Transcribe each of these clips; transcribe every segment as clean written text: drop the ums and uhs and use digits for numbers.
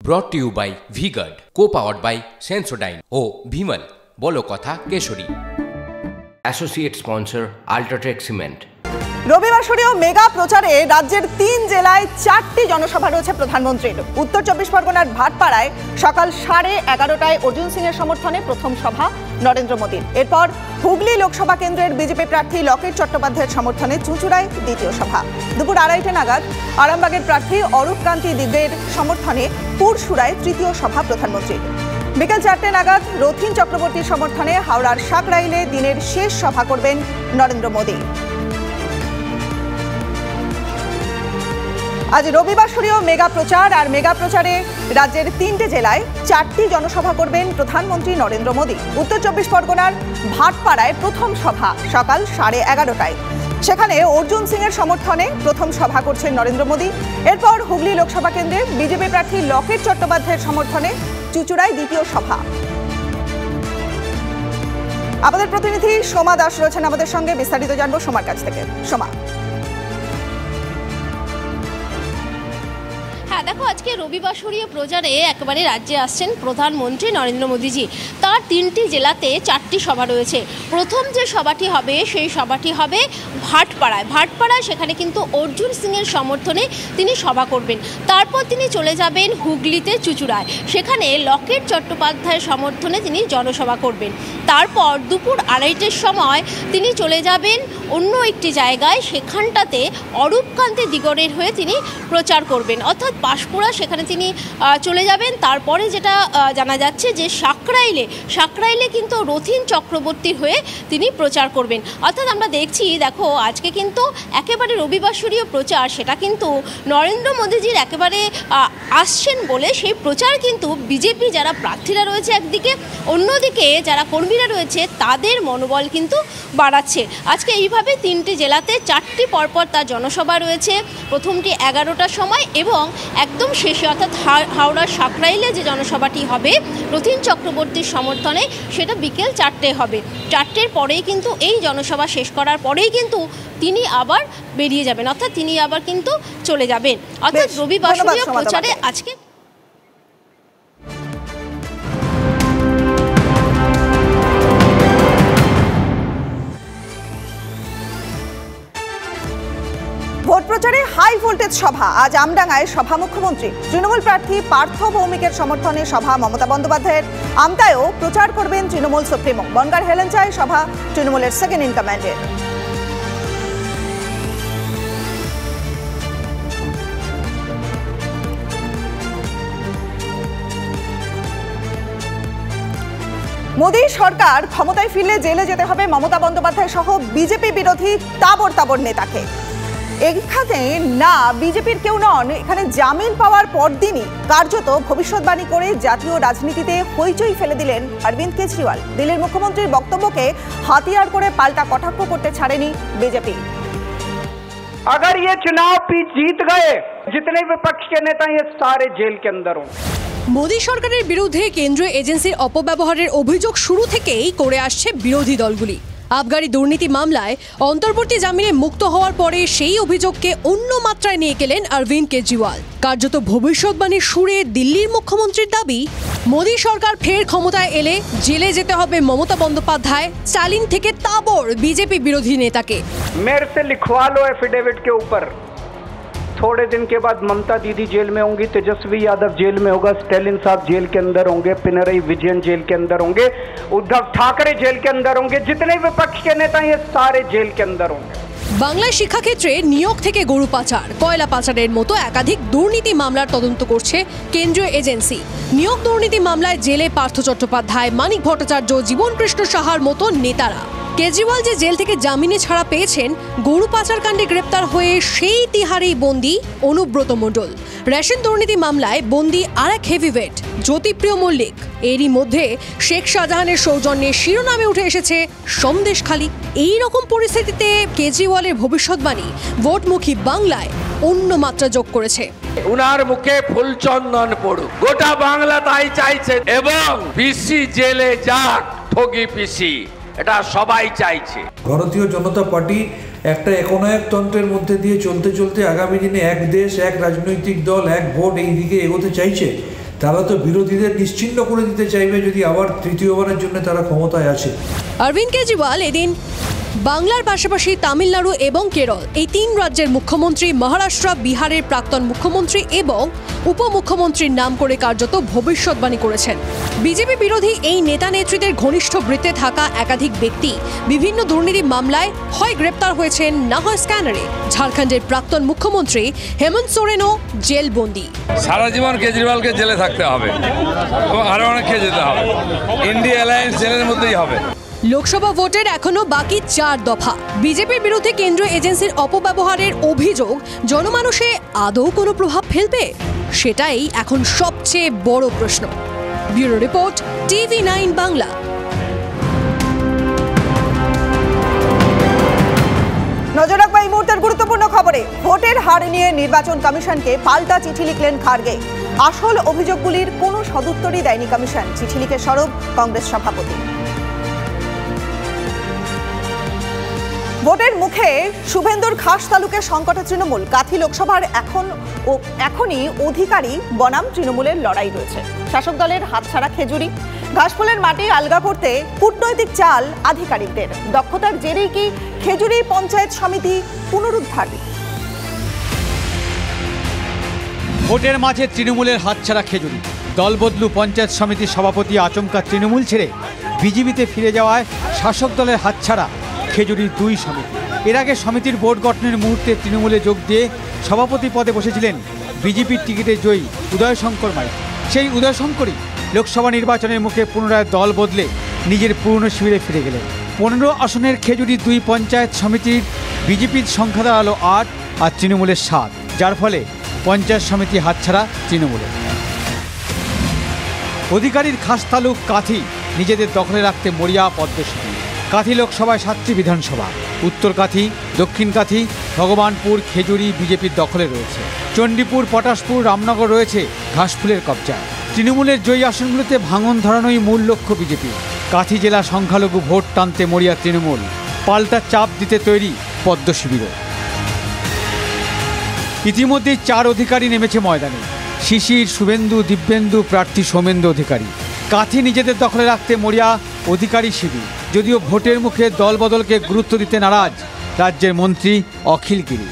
ব্রট to you by V-Guard, co-powered by Sensodyne ও ভিমল বলো কথা কেশরী। Associate sponsor UltraTech cement. রবিবাসরীয় মেগা প্রচারে রাজ্যের 3 জেলায় 4টি জনসভা রয়েছে প্রধানমন্ত্রীর। উত্তর 24 পরগনার ভাটপাড়ায় সকাল 11:30টায় অর্জুন সিং এর সমর্থনে প্রথম সভা নরেন্দ্র মোদীর। এরপর হুগলি লোকসভা কেন্দ্রের বিজেপি প্রার্থী লকেট চট্টোপাধ্যায়ের সমর্থনে চুঁচুড়ায় দ্বিতীয় সভা। দুপুর 2:30 নাগাদ আরামবাগের প্রার্থী অরূপ কান্তি দিগের সমর্থনে পুরসুরায় তৃতীয় সভা প্রধানমন্ত্রীর। বিকেল 4টে নাগাদ রথীন চক্রবর্তীর সমর্থনে হাওড়ার সাকরাইলে দিনের শেষ সভা করবেন নরেন্দ্র মোদী। আজ রবিবাসরীয় মেগা প্রচার আর মেগা প্রচারে রাজ্যের 3টে জেলায় 4টি জনসভা করবেন প্রধানমন্ত্রী নরেন্দ্র মোদী। উত্তর 24 পরগনার ভাটপাড়ায় প্রথম সভা সকাল 11:30টায়। সেখানে অর্জুন সিং এর সমর্থনে প্রথম সভা করছেন নরেন্দ্র মোদী। এরপর হুগলি লোকসভা কেন্দ্রে বিজেপি প্রার্থী লকেট চট্টোপাধ্যায়ের সমর্থনে চুঁচুড়ায় দ্বিতীয় সভা। আমাদের প্রতিনিধি সোমা দাস রয়েছেন আমাদের সঙ্গে, বিস্তারিত জানবো সোমার কাছ থেকে। সোমা। দেখো, আজকে রবিবাসরীয় প্রচারে একেবারে রাজ্যে আসছেন প্রধানমন্ত্রী নরেন্দ্র মোদীজি। তার 3টি জেলাতে 4টি সভা রয়েছে। প্রথম যে সভাটি হবে সেই সভাটি হবে ভাটপাড়ায়। সেখানে কিন্তু অর্জুন সিং এর সমর্থনে তিনি সভা করবেন। তারপর তিনি চলে যাবেন হুগলিতে চুঁচুড়ায়, সেখানে লকেট চট্টোপাধ্যায়ের সমর্থনে তিনি জনসভা করবেন। তারপর দুপুর 2:30টার সময় তিনি চলে যাবেন অন্য একটি জায়গায়, সেখানটাতে অরূপ কান্তি দিগরের হয়ে তিনি প্রচার করবেন, অর্থাৎ পাঁশকুড়া, সেখানে তিনি চলে যাবেন। তারপরে যেটা জানা যাচ্ছে যে সাকরাইলে কিন্তু রথীন চক্রবর্তীর হয়ে তিনি প্রচার করবেন। অর্থাৎ আমরা দেখছি, দেখো আজকে কিন্তু একেবারে রবিবাসরীয় প্রচার, সেটা কিন্তু নরেন্দ্র মোদীজির একেবারে আসছেন বলে সেই প্রচার কিন্তু বিজেপি যারা প্রার্থীরা রয়েছে একদিকে, অন্যদিকে যারা কর্মীরা রয়েছে তাদের মনোবল কিন্তু বাড়াচ্ছে। আজকে এইভাবে 3টি জেলাতে 4টি পরপর তার জনসভা রয়েছে। প্রথমটি 11টার সময় এবং একদম শেষে অর্থাৎ হাওড়ার সাকরাইলে যে জনসভাটি হবে রথীন চক্রবর্তীর সমর্থনে, সেটা বিকেল 4টে হবে। 4টের পরেই কিন্তু এই জনসভা শেষ করার পরেই কিন্তু তিনি আবার বেরিয়ে যাবেন, অর্থাৎ তিনি আবার কিন্তু চলে যাবেন। অর্থাৎ রবিবাসরীয় প্রচারে আজকে ভোট প্রচারে হাই ভোল্টেজ সভা। আজ আমডাঙ্গায় সভা মুখ্যমন্ত্রী। তৃণমূল প্রার্থী পার্থ ভৌমিকের সমর্থনে সভা মমতা বন্দ্যোপাধ্যায়ের। আমতায়ও প্রচার করবেন তৃণমূল সুপ্রিমো। বনগাঁর হেলেঞ্চায় সভা তৃণমূলের সেকেন্ড ইন কমান্ডের। মোদী সরকার ক্ষমতায় ফিরলে জেলে যেতে হবে মমতা বন্দ্যোপাধ্যায় সহ বিজেপি বিরোধী তাবড় নেতাকে। এখানে না বিজেপির কেউ নন, এখানে জামিন পাওয়ার পরদিনই কার্যত ভবিষ্যৎবাণী করে জাতীয় রাজনীতিতে হইচই ফেলে দিলেন অরবিন্দ কেজরিওয়াল। দিল্লির মুখ্যমন্ত্রীর বক্তব্যকে হাতিয়ার করে পাল্টা কটাক্ষ করতে ছাড়েনি বিজেপি। अगर ये चुनाव जीत गए, जितने विपक्ष के नेता ये सारे जेल के अंदर हों। মোদী সরকারের বিরুদ্ধে কেন্দ্রীয় এজেন্সির অপব্যবহারের অভিযোগ শুরু থেকেই করে আসছে বিরোধী দলগুলি। আবগারি দুর্নীতি মামলায় অন্তর্বর্তী জামিনে মুক্ত হওয়ার পরে সেই অভিযোগকে অন্য মাত্রায় নিয়ে গেলেন অরবিন্দ কেজরিওয়াল। কার্যত ভবিষ্যৎবাণীর সুরে দিল্লির মুখ্যমন্ত্রীর দাবি, মোদী সরকার ফের ক্ষমতায় এলে জেলে যেতে হবে মমতা বন্দ্যোপাধ্যায়, স্টালিন থেকে তাবড় বিজেপি বিরোধী নেতাকে। मेरे से लिखवा लो एफिडेविट के ऊपर, थोड़े दिन के बाद ममता दीदी जेल में होंगी, तेजस्वी यादव जेल में होगा, स्टालिन साहब जेल के अंदर होंगे, पिनरई विजयन जेल के अंदर होंगे, उद्धव ठाकरे जेल के अंदर होंगे, जितने विपक्ष के नेता ये सारे जेल के अंदर होंगे। বাংলায় শিক্ষাক্ষেত্রে নিয়োগ থেকে গরু পাচার, কয়লা পাচারের মতো একাধিক দুর্নীতি মামলার তদন্ত করছে কেন্দ্রীয় এজেন্সি। নিয়োগ দুর্নীতি মামলায় জেলে পার্থ চট্টোপাধ্যায়, মানিক ভট্টাচার্য, জীবন কৃষ্ণ সাহার মতো নেতারা। কেজরিওয়াল যে জেল থেকে জামিনে ছাড়া পেয়েছেন, গরু পাচার কাণ্ডে গ্রেপ্তার হয়ে সেই তিহারেই বন্দী অনুব্রত মণ্ডল। রেশন দুর্নীতি মামলায় বন্দী আরেক হেভিওয়েট জ্যোতিপ্রিয় মল্লিক। এরই মধ্যে শেখ শাহজাহানের সৌজন্যে শিরোনামে উঠে এসেছে সন্দেশখালী। এই রকম পরিস্থিতিতে কেজরিওয়ালের ভবিষ্যৎবাণী ভোটমুখী বাংলায় অন্য মাত্রা যোগ করেছে। উনার মুখে ফুলচন্দন পড়ুক, গোটা বাংলা তাই চাইছে, এবং পিসি জেলে যাক, ঠগি পিসি, এটা সবাই চাইছে। ভারতীয় জনতা পার্টি একটা একনায়কতন্ত্রের মধ্যে দিয়ে চলতে চলতে আগামী দিনে এক দেশ, এক রাজনৈতিক দল, এক ভোট এই দিকে এগোতে চাইছে। তারা তো বিরোধীদের নিশ্চিহ্ন করে দিতে চাইবে যদি আবার তৃতীয়বারের জন্য তারা ক্ষমতায় আসে। অরবিন্দ কেজরিওয়াল এদিন বাংলার পাশাপাশি তামিলনাড়ু এবং কেরল এই 3 রাজ্যের মুখ্যমন্ত্রী, মহারাষ্ট্র, বিহারের প্রাক্তন মুখ্যমন্ত্রী এবং উপমুখ্যমন্ত্রীর নাম করে কার্যত ভবিষ্যৎবাণী করেছেন। বিজেপি বিরোধী এই নেতা নেত্রীদের ঘনিষ্ঠ বৃত্তে থাকা একাধিক ব্যক্তি বিভিন্ন দুর্নীতি মামলায় হয় গ্রেপ্তার হয়েছেন, না হয় স্ক্যানারে। ঝাড়খণ্ডের প্রাক্তন মুখ্যমন্ত্রী হেমন্ত সোরেনও জেলবন্দি। সারা জীবন কেজরিওয়ালকে জেলে থাকতে হবে এবং আরো অনেক খেয়ে যেতে হবে। ইন্ডিয়া অ্যালায়েন্স জেলের মধ্যেই হবে। লোকসভা ভোটের এখনো বাকি 4 দফা। বিজেপির বিরুদ্ধে কেন্দ্রীয় এজেন্সির অপব্যবহারের অভিযোগ জনমানসে আদৌ কোনো প্রভাব ফেলবে? সেটাই এখন সবচেয়ে বড় প্রশ্ন। Bureau report, TV9 Bangla. নজর রাখবো এই মুহূর্তের গুরুত্বপূর্ণ খবরে। ভোটের হার নিয়ে নির্বাচন কমিশনকে পাল্টা চিঠি লিখলেন খার্গে। আসল অভিযোগগুলির কোনো সদুত্তরই দেয়নি কমিশন। চিঠি লিখে সরব কংগ্রেস সভাপতি। ভোটের মুখে শুভেন্দুর খাস তালুকের সংকটে তৃণমূল। কাথি লোকসভার এখনই অধিকারী বনাম তৃণমূলের লড়াই রয়েছে। শাসক দলের হাতছাড়া খেজুরি, ঘাসফুলের মাটি আলগা করতে কূটনৈতিক চাল আধিকারিকদের। দক্ষতার জেরেই কি খেজুরি পঞ্চায়েত সমিতি পুনরুদ্ধার? ভোটের মাঝে তৃণমূলের হাতছাড়া খেজুরি, দলবদলু পঞ্চায়েত সমিতির সভাপতি আচমকা তৃণমূল ছেড়ে বিজেপিতে ফিরে যাওয়ায় শাসক দলের হাতছাড়া খেজুরির 2 সমিতি। এর আগে সমিতির বোর্ড গঠনের মুহূর্তে তৃণমূলে যোগ দিয়ে সভাপতি পদে বসেছিলেন বিজেপির টিকিটে জয়ী উদয়শঙ্কর মাইতি। সেই উদয়শঙ্করই লোকসভা নির্বাচনের মুখে পুনরায় দল বদলে নিজের পুরনো শিবিরে ফিরে গেলেন। 15 আসনের খেজুরির 2 পঞ্চায়েত সমিতির বিজেপির সংখ্যা দাঁড়ালো 8 আর তৃণমূলের 7, যার ফলে পঞ্চায়েত সমিতি হাতছাড়া তৃণমূলের। অধিকারীর খাস তালুক কাথি নিজেদের দখলে রাখতে মরিয়া পদ্ম শিবির। কাথি লোকসভায় 7টি বিধানসভা, উত্তর কাথি, দক্ষিণ কাথি, ভগবানপুর, খেজুরি বিজেপির দখলে রয়েছে। চণ্ডীপুর, পটাশপুর, রামনগর রয়েছে ঘাসফুলের কবজা। তৃণমূলের জয়ী আসনগুলোতে ভাঙন ধরানোই মূল লক্ষ্য বিজেপি। কাথি জেলা সংখ্যালঘু ভোট টানতে মরিয়া তৃণমূল, পাল্টা চাপ দিতে তৈরি পদ্ম শিবিরও। ইতিমধ্যেই 4 অধিকারী নেমেছে ময়দানে। শিশির, শুভেন্দু, দিব্যেন্দু প্রার্থী সৌমেন্দু অধিকারী। কাথি নিজেদের দখলে রাখতে মরিয়া অধিকারী শিবির। যদিও ভোটের মুখে দল বদলকে গুরুত্ব দিতে নারাজ রাজ্যের মন্ত্রী অখিল গিরি।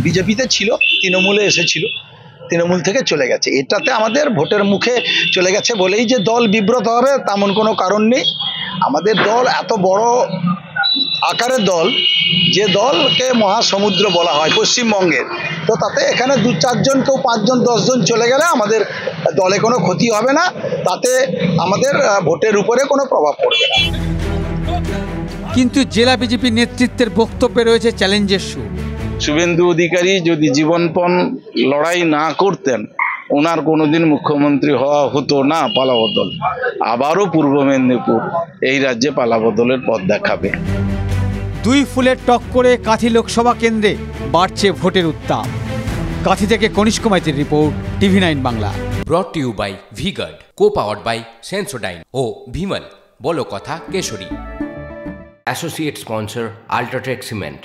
বিজেপিতে ছিল, তৃণমূলে এসেছিল, তৃণমূল থেকে চলে গেছে। এটাতে আমাদের ভোটের মুখে চলে গেছে বলেই যে দল বিব্রত হবে তেমন কোনো কারণ নেই। আমাদের দল এত বড় আকারের দল, যে দলকে মহাসমুদ্র বলা হয় পশ্চিমবঙ্গের, তো তাতে এখানে 2-4 জন, কেউ 5 জন 10 জন চলে গেলে আমাদের দলে কোনো ক্ষতি হবে না, তাতে আমাদের ভোটের উপরে কোনো প্রভাব পড়বে না। কিন্তু জেলা বিজেপি নেতৃত্বের বক্তব্যে রয়েছে চ্যালেঞ্জের সুর। শুভেন্দু অধিকারী যদি জীবনপণ লড়াই না করতেন, ওনার কোনোদিন মুখ্যমন্ত্রী হওয়া হতো না। পালাবদল আবারও পূর্ব মেদিনীপুর এই রাজ্যে পালাবদলের পথ দেখাবে। 2 ফুলের টক্করে কাথি লোকসভা কেন্দ্রে বাড়ছে ভোটের উত্তাপ। কাথি থেকে কনিষ্ক মাইতির রিপোর্ট, TV9 Bangla. Brought to you by V-Guard, co-powered by Sensodyne ও ভিমল বলো কথা কেশরী। Associate sponsor UltraTech cement.